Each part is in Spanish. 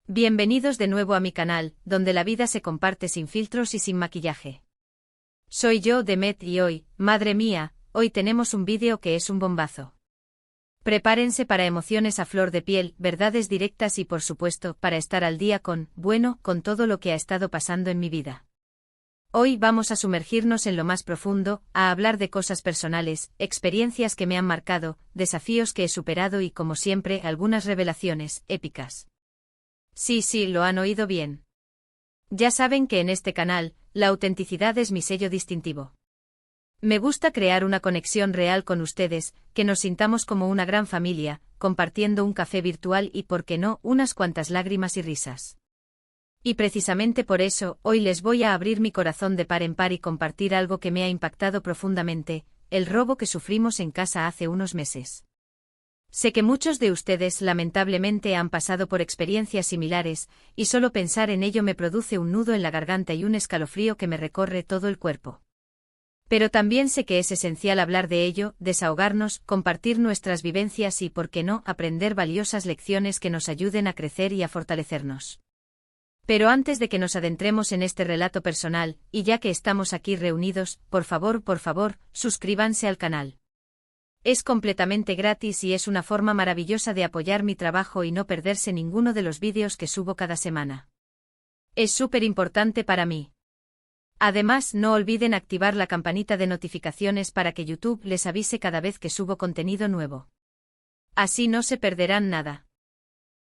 Bienvenidos de nuevo a mi canal, donde la vida se comparte sin filtros y sin maquillaje. Soy yo, Demet, y hoy, madre mía, hoy tenemos un vídeo que es un bombazo. Prepárense para emociones a flor de piel, verdades directas y por supuesto, para estar al día con todo lo que ha estado pasando en mi vida. Hoy vamos a sumergirnos en lo más profundo, a hablar de cosas personales, experiencias que me han marcado, desafíos que he superado y como siempre, algunas revelaciones épicas. Sí, lo han oído bien. Ya saben que en este canal, la autenticidad es mi sello distintivo. Me gusta crear una conexión real con ustedes, que nos sintamos como una gran familia, compartiendo un café virtual y, por qué no, unas cuantas lágrimas y risas. Y precisamente por eso, hoy les voy a abrir mi corazón de par en par y compartir algo que me ha impactado profundamente, el robo que sufrimos en casa hace unos meses. Sé que muchos de ustedes lamentablemente han pasado por experiencias similares, y solo pensar en ello me produce un nudo en la garganta y un escalofrío que me recorre todo el cuerpo. Pero también sé que es esencial hablar de ello, desahogarnos, compartir nuestras vivencias y, por qué no, aprender valiosas lecciones que nos ayuden a crecer y a fortalecernos. Pero antes de que nos adentremos en este relato personal, y ya que estamos aquí reunidos, por favor, suscríbanse al canal. Es completamente gratis y es una forma maravillosa de apoyar mi trabajo y no perderse ninguno de los vídeos que subo cada semana. Es súper importante para mí. Además, no olviden activar la campanita de notificaciones para que YouTube les avise cada vez que subo contenido nuevo. Así no se perderán nada.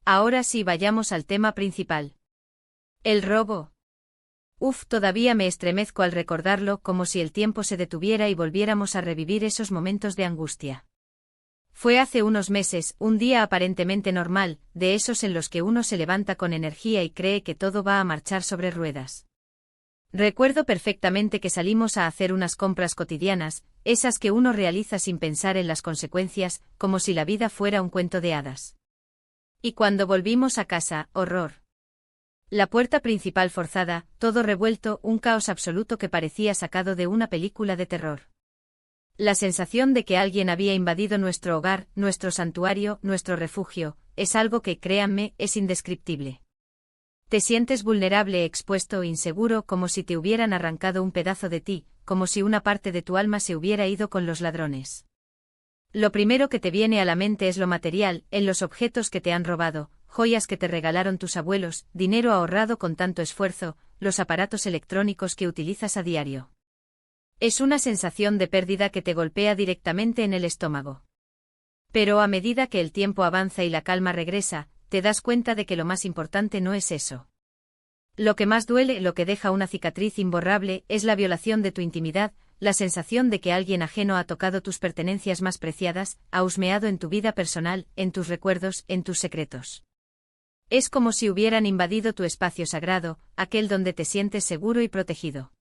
Ahora sí, vayamos al tema principal. El robo. Todavía me estremezco al recordarlo, como si el tiempo se detuviera y volviéramos a revivir esos momentos de angustia. Fue hace unos meses, un día aparentemente normal, de esos en los que uno se levanta con energía y cree que todo va a marchar sobre ruedas. Recuerdo perfectamente que salimos a hacer unas compras cotidianas, esas que uno realiza sin pensar en las consecuencias, como si la vida fuera un cuento de hadas. Y cuando volvimos a casa, horror. La puerta principal forzada, todo revuelto, un caos absoluto que parecía sacado de una película de terror. La sensación de que alguien había invadido nuestro hogar, nuestro santuario, nuestro refugio, es algo que, créanme, es indescriptible. Te sientes vulnerable, expuesto, inseguro, como si te hubieran arrancado un pedazo de ti, como si una parte de tu alma se hubiera ido con los ladrones. Lo primero que te viene a la mente es lo material, en los objetos que te han robado, joyas que te regalaron tus abuelos, dinero ahorrado con tanto esfuerzo, los aparatos electrónicos que utilizas a diario. Es una sensación de pérdida que te golpea directamente en el estómago. Pero a medida que el tiempo avanza y la calma regresa, te das cuenta de que lo más importante no es eso. Lo que más duele, lo que deja una cicatriz imborrable, es la violación de tu intimidad, la sensación de que alguien ajeno ha tocado tus pertenencias más preciadas, ha husmeado en tu vida personal, en tus recuerdos, en tus secretos. Es como si hubieran invadido tu espacio sagrado, aquel donde te sientes seguro y protegido.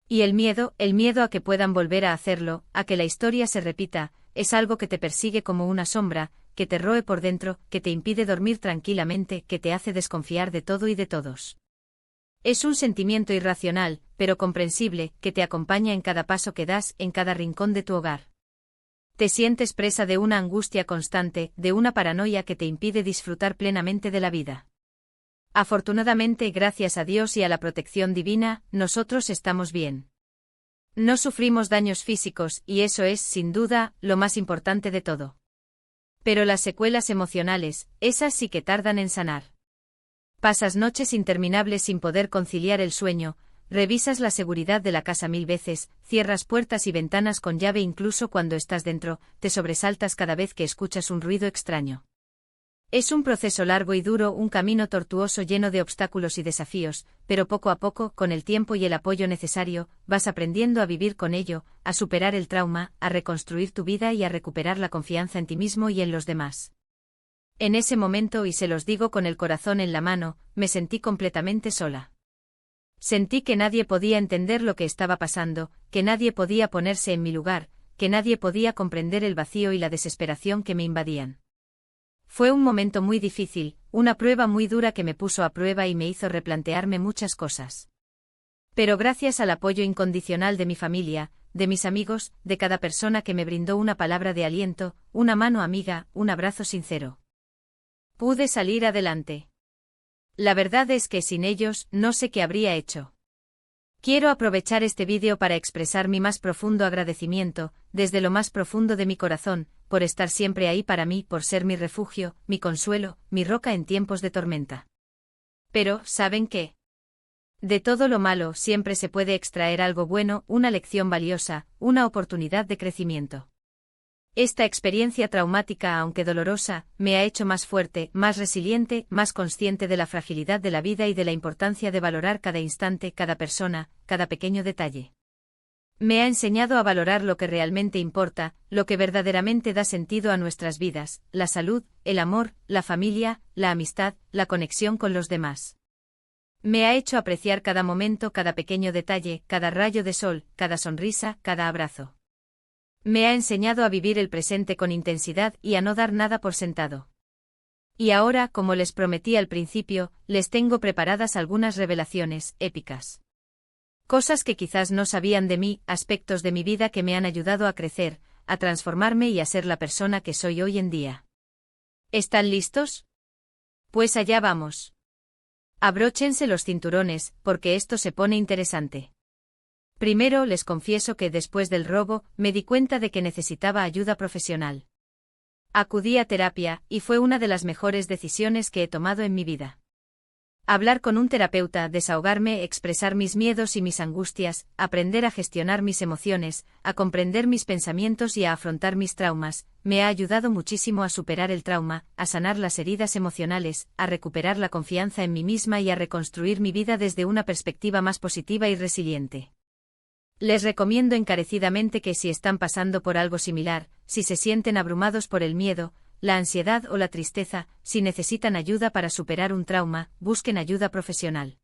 Y el miedo a que puedan volver a hacerlo, a que la historia se repita, es algo que te persigue como una sombra, que te roe por dentro, que te impide dormir tranquilamente, que te hace desconfiar de todo y de todos. Es un sentimiento irracional, pero comprensible, que te acompaña en cada paso que das, en cada rincón de tu hogar. Te sientes presa de una angustia constante, de una paranoia que te impide disfrutar plenamente de la vida. Afortunadamente, gracias a Dios y a la protección divina, nosotros estamos bien. No sufrimos daños físicos, y eso es, sin duda, lo más importante de todo. Pero las secuelas emocionales, esas sí que tardan en sanar. Pasas noches interminables sin poder conciliar el sueño, revisas la seguridad de la casa 1000 veces, cierras puertas y ventanas con llave incluso cuando estás dentro, te sobresaltas cada vez que escuchas un ruido extraño. Es un proceso largo y duro, un camino tortuoso lleno de obstáculos y desafíos, pero poco a poco, con el tiempo y el apoyo necesario, vas aprendiendo a vivir con ello, a superar el trauma, a reconstruir tu vida y a recuperar la confianza en ti mismo y en los demás. En ese momento, y se los digo con el corazón en la mano, me sentí completamente sola. Sentí que nadie podía entender lo que estaba pasando, que nadie podía ponerse en mi lugar, que nadie podía comprender el vacío y la desesperación que me invadían. Fue un momento muy difícil, una prueba muy dura que me puso a prueba y me hizo replantearme muchas cosas. Pero gracias al apoyo incondicional de mi familia, de mis amigos, de cada persona que me brindó una palabra de aliento, una mano amiga, un abrazo sincero, pude salir adelante. La verdad es que sin ellos, no sé qué habría hecho. Quiero aprovechar este vídeo para expresar mi más profundo agradecimiento, desde lo más profundo de mi corazón, por estar siempre ahí para mí, por ser mi refugio, mi consuelo, mi roca en tiempos de tormenta. Pero, ¿saben qué? De todo lo malo siempre se puede extraer algo bueno, una lección valiosa, una oportunidad de crecimiento. Esta experiencia traumática, aunque dolorosa, me ha hecho más fuerte, más resiliente, más consciente de la fragilidad de la vida y de la importancia de valorar cada instante, cada persona, cada pequeño detalle. Me ha enseñado a valorar lo que realmente importa, lo que verdaderamente da sentido a nuestras vidas, la salud, el amor, la familia, la amistad, la conexión con los demás. Me ha hecho apreciar cada momento, cada pequeño detalle, cada rayo de sol, cada sonrisa, cada abrazo. Me ha enseñado a vivir el presente con intensidad y a no dar nada por sentado. Y ahora, como les prometí al principio, les tengo preparadas algunas revelaciones épicas. Cosas que quizás no sabían de mí, aspectos de mi vida que me han ayudado a crecer, a transformarme y a ser la persona que soy hoy en día. ¿Están listos? Pues allá vamos. Abróchense los cinturones, porque esto se pone interesante. Primero les confieso que después del robo, me di cuenta de que necesitaba ayuda profesional. Acudí a terapia, y fue una de las mejores decisiones que he tomado en mi vida. Hablar con un terapeuta, desahogarme, expresar mis miedos y mis angustias, aprender a gestionar mis emociones, a comprender mis pensamientos y a afrontar mis traumas, me ha ayudado muchísimo a superar el trauma, a sanar las heridas emocionales, a recuperar la confianza en mí misma y a reconstruir mi vida desde una perspectiva más positiva y resiliente. Les recomiendo encarecidamente que si están pasando por algo similar, si se sienten abrumados por el miedo, la ansiedad o la tristeza, si necesitan ayuda para superar un trauma, busquen ayuda profesional.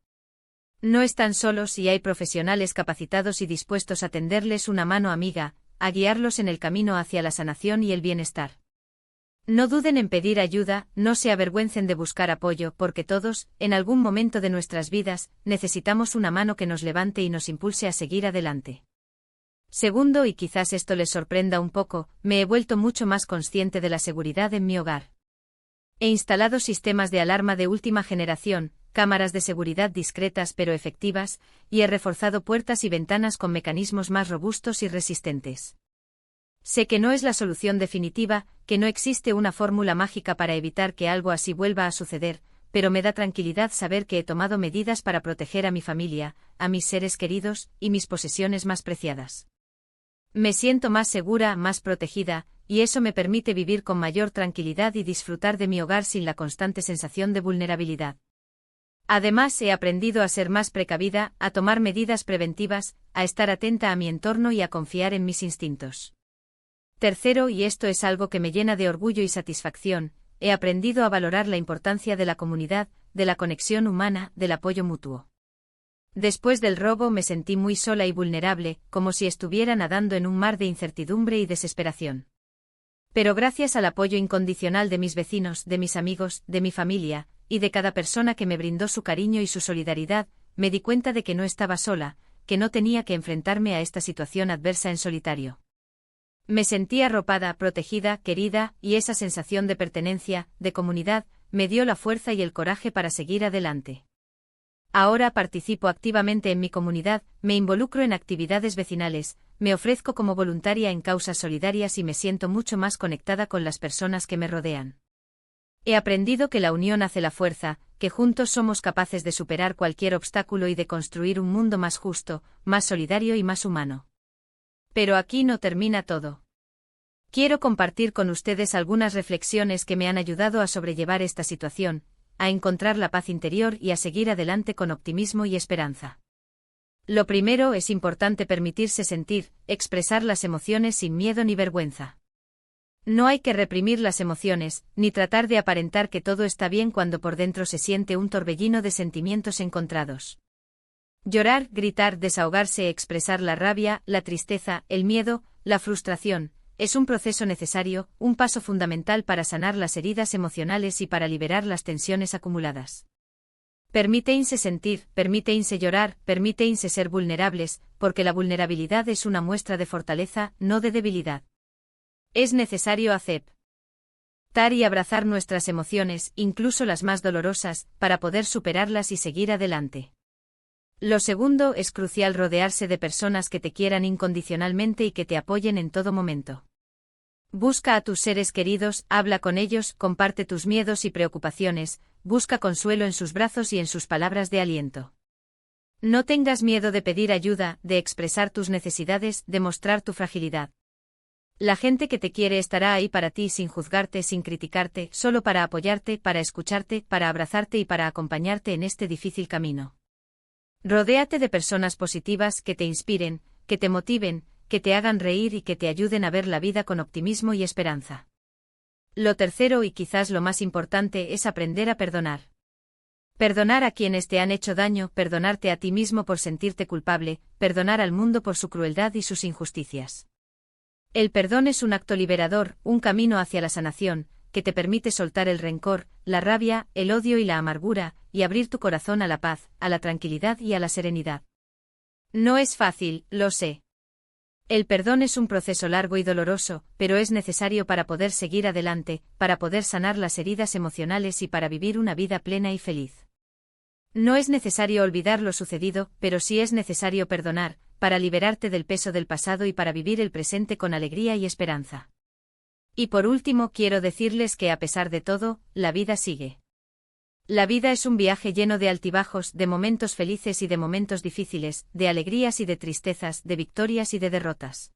No están solos y hay profesionales capacitados y dispuestos a tenderles una mano amiga, a guiarlos en el camino hacia la sanación y el bienestar. No duden en pedir ayuda, no se avergüencen de buscar apoyo, porque todos, en algún momento de nuestras vidas, necesitamos una mano que nos levante y nos impulse a seguir adelante. Segundo, y quizás esto les sorprenda un poco, me he vuelto mucho más consciente de la seguridad en mi hogar. He instalado sistemas de alarma de última generación, cámaras de seguridad discretas pero efectivas, y he reforzado puertas y ventanas con mecanismos más robustos y resistentes. Sé que no es la solución definitiva, que no existe una fórmula mágica para evitar que algo así vuelva a suceder, pero me da tranquilidad saber que he tomado medidas para proteger a mi familia, a mis seres queridos, y mis posesiones más preciadas. Me siento más segura, más protegida, y eso me permite vivir con mayor tranquilidad y disfrutar de mi hogar sin la constante sensación de vulnerabilidad. Además, he aprendido a ser más precavida, a tomar medidas preventivas, a estar atenta a mi entorno y a confiar en mis instintos. Tercero, y esto es algo que me llena de orgullo y satisfacción, he aprendido a valorar la importancia de la comunidad, de la conexión humana, del apoyo mutuo. Después del robo me sentí muy sola y vulnerable, como si estuviera nadando en un mar de incertidumbre y desesperación. Pero gracias al apoyo incondicional de mis vecinos, de mis amigos, de mi familia, y de cada persona que me brindó su cariño y su solidaridad, me di cuenta de que no estaba sola, que no tenía que enfrentarme a esta situación adversa en solitario. Me sentí arropada, protegida, querida, y esa sensación de pertenencia, de comunidad, me dio la fuerza y el coraje para seguir adelante. Ahora participo activamente en mi comunidad, me involucro en actividades vecinales, me ofrezco como voluntaria en causas solidarias y me siento mucho más conectada con las personas que me rodean. He aprendido que la unión hace la fuerza, que juntos somos capaces de superar cualquier obstáculo y de construir un mundo más justo, más solidario y más humano. Pero aquí no termina todo. Quiero compartir con ustedes algunas reflexiones que me han ayudado a sobrellevar esta situación, a encontrar la paz interior y a seguir adelante con optimismo y esperanza. Lo primero, es importante permitirse sentir, expresar las emociones sin miedo ni vergüenza. No hay que reprimir las emociones, ni tratar de aparentar que todo está bien cuando por dentro se siente un torbellino de sentimientos encontrados. Llorar, gritar, desahogarse, expresar la rabia, la tristeza, el miedo, la frustración, es un proceso necesario, un paso fundamental para sanar las heridas emocionales y para liberar las tensiones acumuladas. Permítense sentir, permítense llorar, permítense ser vulnerables, porque la vulnerabilidad es una muestra de fortaleza, no de debilidad. Es necesario aceptar Aceptar y abrazar nuestras emociones, incluso las más dolorosas, para poder superarlas y seguir adelante. Lo segundo, es crucial rodearse de personas que te quieran incondicionalmente y que te apoyen en todo momento. Busca a tus seres queridos, habla con ellos, comparte tus miedos y preocupaciones, busca consuelo en sus brazos y en sus palabras de aliento. No tengas miedo de pedir ayuda, de expresar tus necesidades, de mostrar tu fragilidad. La gente que te quiere estará ahí para ti sin juzgarte, sin criticarte, solo para apoyarte, para escucharte, para abrazarte y para acompañarte en este difícil camino. Rodéate de personas positivas que te inspiren, que te motiven, que te hagan reír y que te ayuden a ver la vida con optimismo y esperanza. Lo tercero y quizás lo más importante es aprender a perdonar. Perdonar a quienes te han hecho daño, perdonarte a ti mismo por sentirte culpable, perdonar al mundo por su crueldad y sus injusticias. El perdón es un acto liberador, un camino hacia la sanación, que te permite soltar el rencor, la rabia, el odio y la amargura, y abrir tu corazón a la paz, a la tranquilidad y a la serenidad. No es fácil, lo sé. El perdón es un proceso largo y doloroso, pero es necesario para poder seguir adelante, para poder sanar las heridas emocionales y para vivir una vida plena y feliz. No es necesario olvidar lo sucedido, pero sí es necesario perdonar, para liberarte del peso del pasado y para vivir el presente con alegría y esperanza. Y por último quiero decirles que a pesar de todo, la vida sigue. La vida es un viaje lleno de altibajos, de momentos felices y de momentos difíciles, de alegrías y de tristezas, de victorias y de derrotas.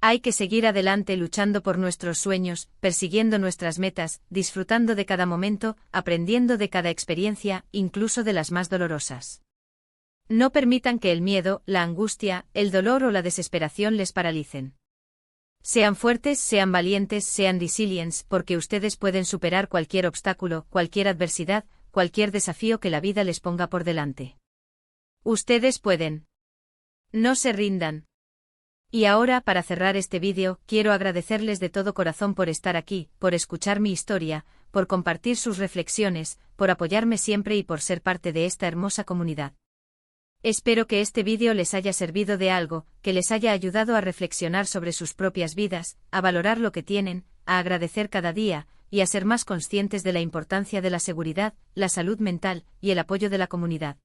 Hay que seguir adelante luchando por nuestros sueños, persiguiendo nuestras metas, disfrutando de cada momento, aprendiendo de cada experiencia, incluso de las más dolorosas. No permitan que el miedo, la angustia, el dolor o la desesperación les paralicen. Sean fuertes, sean valientes, sean resilientes, porque ustedes pueden superar cualquier obstáculo, cualquier adversidad, cualquier desafío que la vida les ponga por delante. Ustedes pueden. No se rindan. Y ahora, para cerrar este vídeo, quiero agradecerles de todo corazón por estar aquí, por escuchar mi historia, por compartir sus reflexiones, por apoyarme siempre y por ser parte de esta hermosa comunidad. Espero que este vídeo les haya servido de algo, que les haya ayudado a reflexionar sobre sus propias vidas, a valorar lo que tienen, a agradecer cada día, y a ser más conscientes de la importancia de la seguridad, la salud mental, y el apoyo de la comunidad.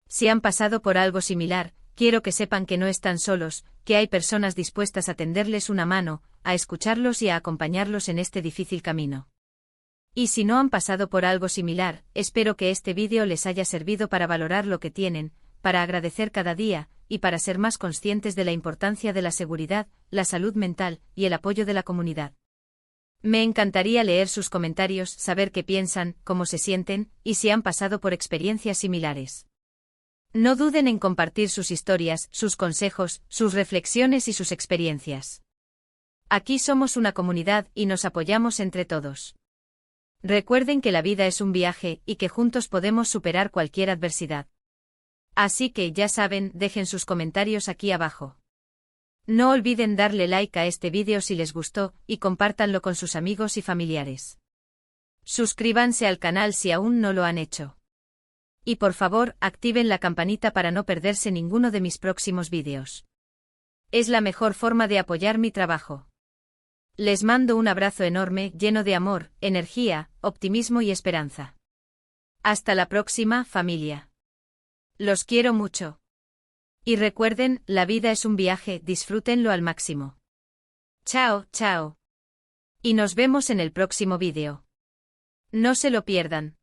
Si han pasado por algo similar, quiero que sepan que no están solos, que hay personas dispuestas a tenderles una mano, a escucharlos y a acompañarlos en este difícil camino. Y si no han pasado por algo similar, espero que este vídeo les haya servido para valorar lo que tienen, para agradecer cada día, y para ser más conscientes de la importancia de la seguridad, la salud mental, y el apoyo de la comunidad. Me encantaría leer sus comentarios, saber qué piensan, cómo se sienten, y si han pasado por experiencias similares. No duden en compartir sus historias, sus consejos, sus reflexiones y sus experiencias. Aquí somos una comunidad y nos apoyamos entre todos. Recuerden que la vida es un viaje y que juntos podemos superar cualquier adversidad. Así que ya saben, dejen sus comentarios aquí abajo. No olviden darle like a este vídeo si les gustó, y compártanlo con sus amigos y familiares. Suscríbanse al canal si aún no lo han hecho. Y por favor, activen la campanita para no perderse ninguno de mis próximos vídeos. Es la mejor forma de apoyar mi trabajo. Les mando un abrazo enorme, lleno de amor, energía, optimismo y esperanza. Hasta la próxima, familia. Los quiero mucho. Y recuerden, la vida es un viaje, disfrútenlo al máximo. Chao, chao. Y nos vemos en el próximo vídeo. No se lo pierdan.